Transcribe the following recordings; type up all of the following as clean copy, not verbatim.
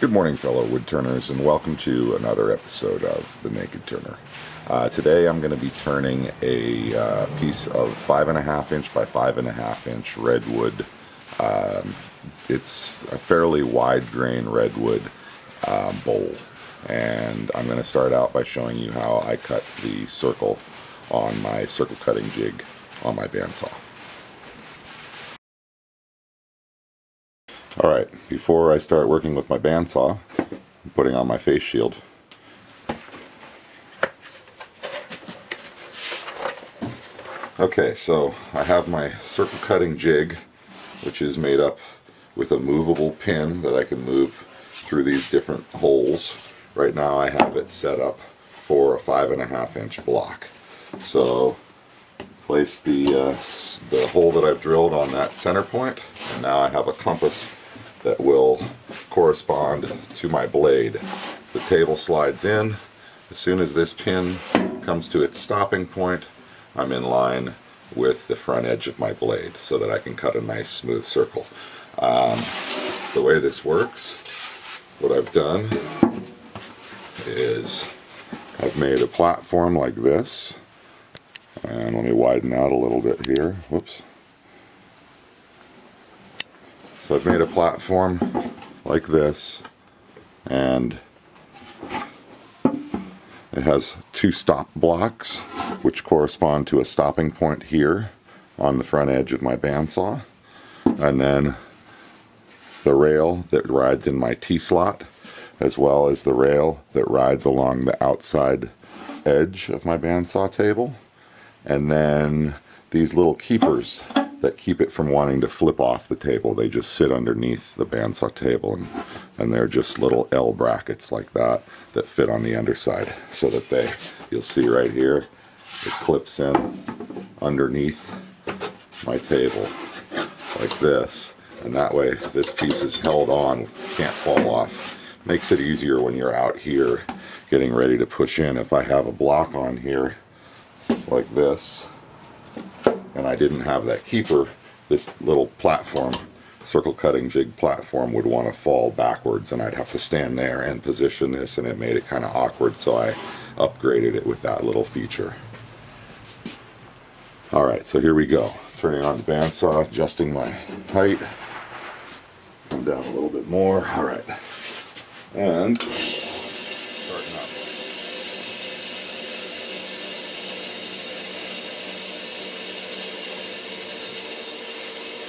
Good morning, fellow woodturners, and welcome to another episode of The Naked Turner. Today I'm going to be turning a piece of 5.5 inch by 5.5 inch redwood. It's a fairly wide grain redwood bowl, and I'm going to start out by showing you how I cut the circle on my circle cutting jig on my bandsaw. Alright, before I start working with my bandsaw, I'm putting on my face shield. Okay, so I have my circle cutting jig, which is made up with a movable pin that I can move through these different holes. Right now I have it set up for a 5.5 inch block. So place the hole that I've drilled on that center point, and now I have a compass that will correspond to my blade. The table slides in. As soon as this pin comes to its stopping point, I'm in line with the front edge of my blade so that I can cut a nice smooth circle. The way this works, what I've done is I've made a platform like this, and let me widen out a little bit here. Whoops. So I've made a platform like this, and it has two stop blocks which correspond to a stopping point here on the front edge of my bandsaw, and then the rail that rides in my T-slot, as well as the rail that rides along the outside edge of my bandsaw table, and then these little keepers that keep it from wanting to flip off the table. They just sit underneath the bandsaw table, and they're just little L brackets like that that fit on the underside, so that you'll see right here, it clips in underneath my table like this, and that way this piece is held on, can't fall off. Makes it easier when you're out here getting ready to push in. If I have a block on here like this, and I didn't have that keeper, this little platform, circle cutting jig platform, would want to fall backwards, and I'd have to stand there and position this, and it made it kind of awkward, so I upgraded it with that little feature. Alright, so here we go. Turning on the bandsaw, adjusting my height, come down a little bit more. Alright, and starting up.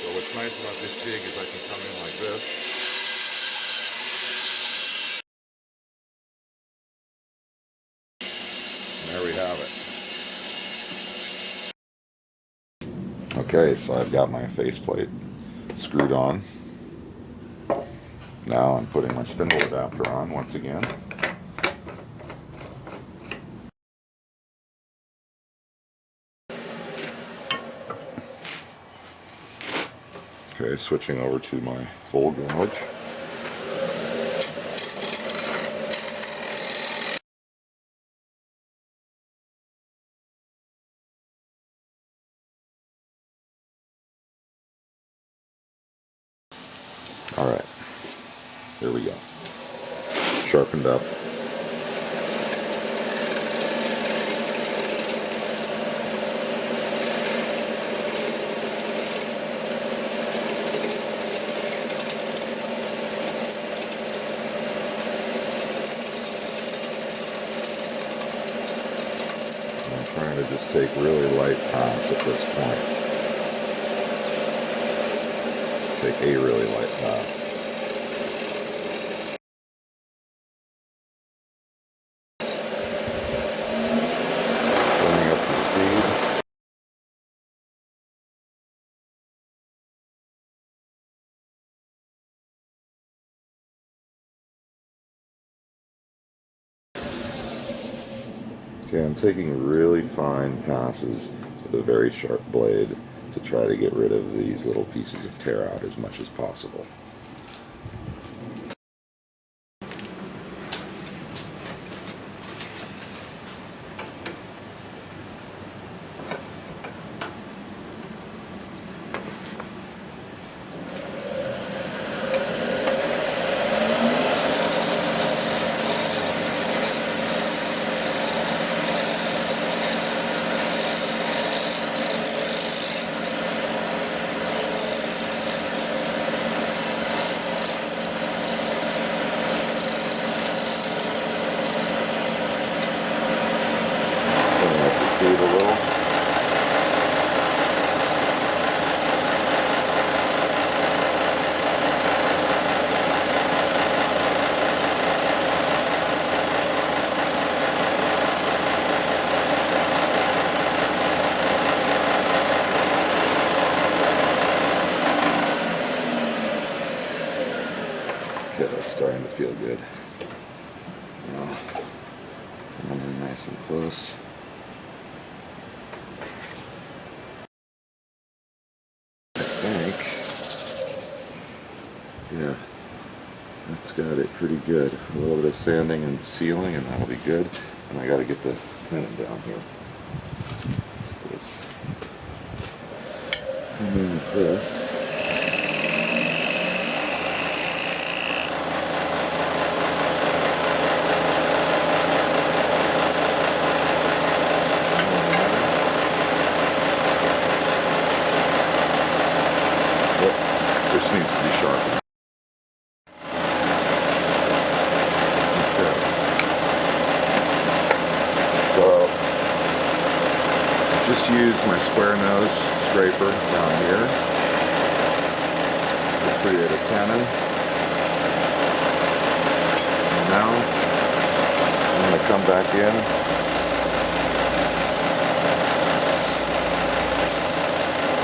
So what's nice about this jig is I can come in like this. And there we have it. Okay, so I've got my faceplate screwed on. Now I'm putting my spindle adapter on once again. Okay, switching over to my bowl gouge. Alright, here we go. Sharpened up. I'm trying to just take really light paths at this point. Take a really light path. Bringing up the speed. Okay, I'm taking really fine passes with a very sharp blade to try to get rid of these little pieces of tear out as much as possible. Okay, that's starting to feel good. Now, coming in nice and close. I think, yeah, that's got it pretty good. A little bit of sanding and sealing, and that'll be good. And I got to get the tenon down here. So let's come in with this. This needs to be sharpened. Okay. So, just use my square nose scraper down here to create a tenon. And now, I'm going to come back in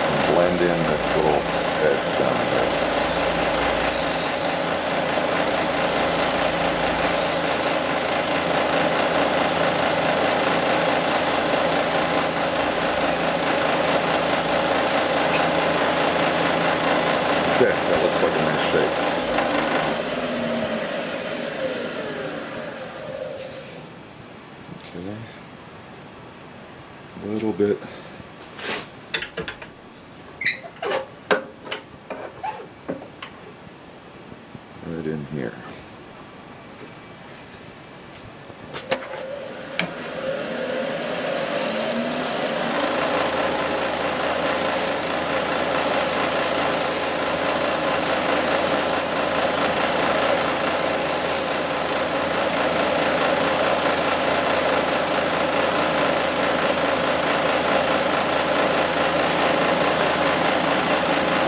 and blend in this little edge down there. Okay, that looks like a nice shape. Okay, a little bit. Right in here.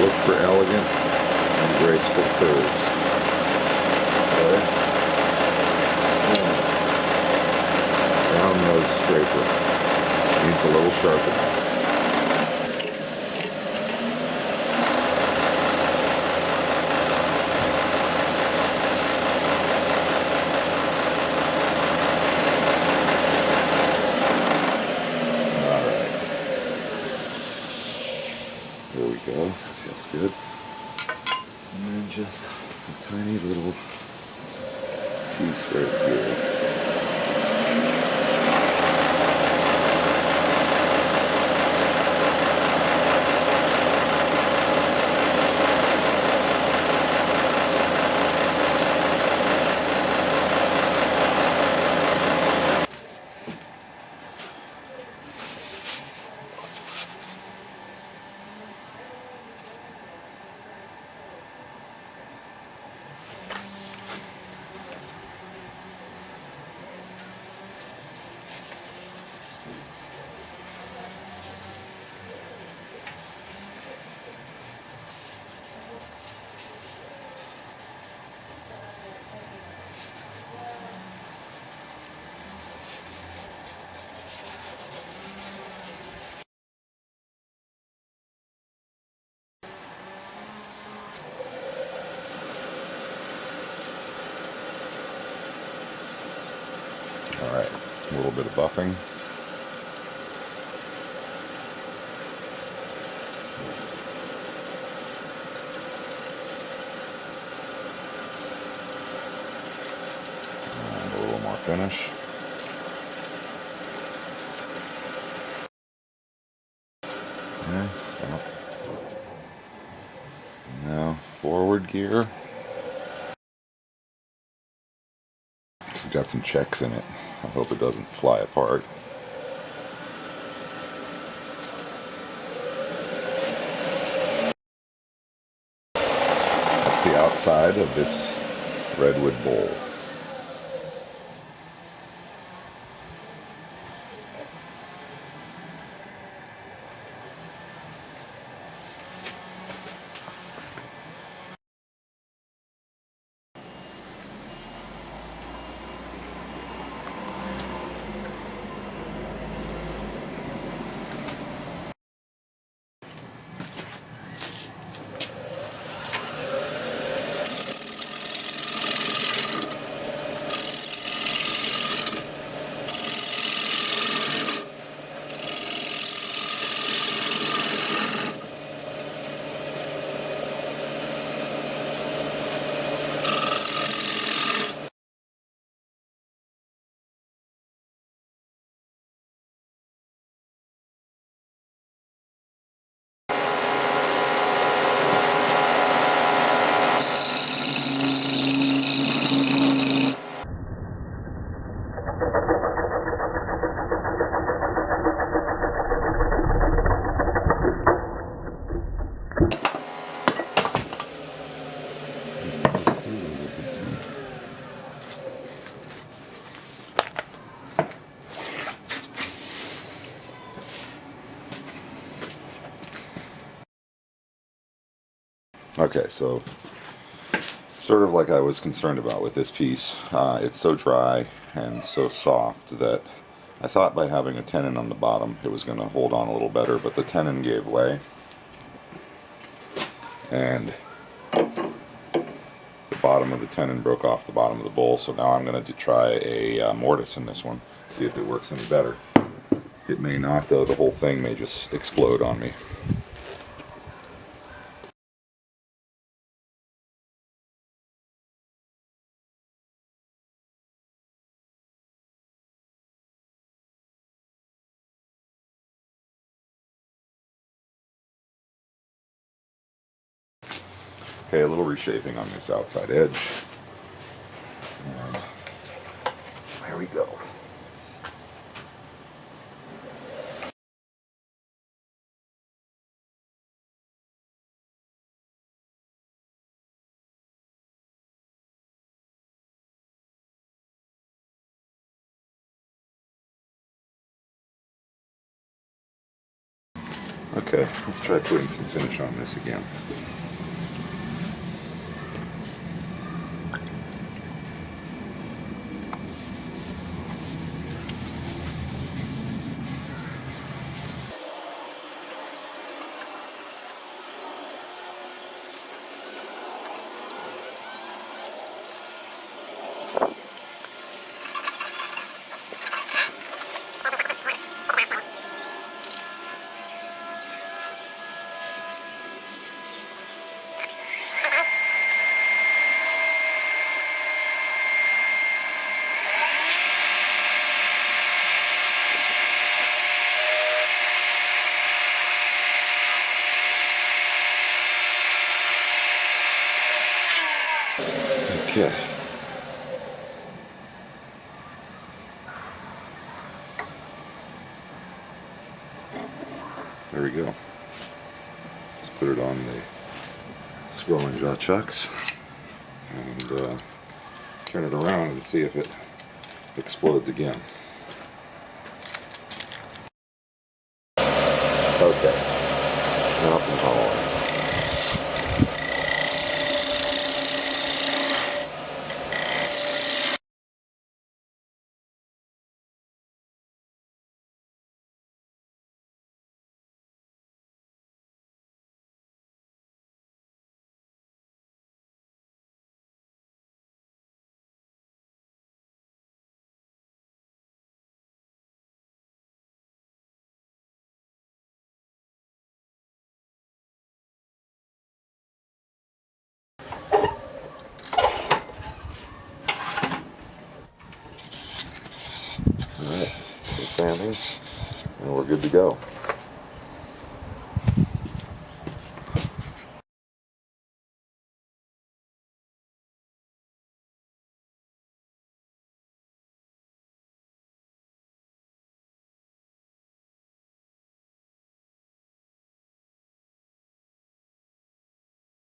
Look for elegant and graceful curves. Okay. Round nose scraper. Needs a little sharpening. Alright. There we go. Feels good. And then just a tiny little piece right here. Alright, a little bit of buffing. And a little more finish. Okay, stop. Now, forward gear. It's got some checks in it. I hope it doesn't fly apart. That's the outside of this Redwood bowl. Okay, so sort of like I was concerned about with this piece, it's so dry and so soft that I thought by having a tenon on the bottom it was going to hold on a little better, but the tenon gave way and the bottom of the tenon broke off the bottom of the bowl, so now I'm going to try a mortise in this one, see if it works any better. It may not though, the whole thing may just explode on me. Okay, a little reshaping on this outside edge. And there we go. Okay, let's try putting some finish on this again. Okay. There we go. Let's put it on the scrolling jaw chucks and turn it around and see if it explodes again. Okay. Now some power. Alright, so sanding, and we're good to go.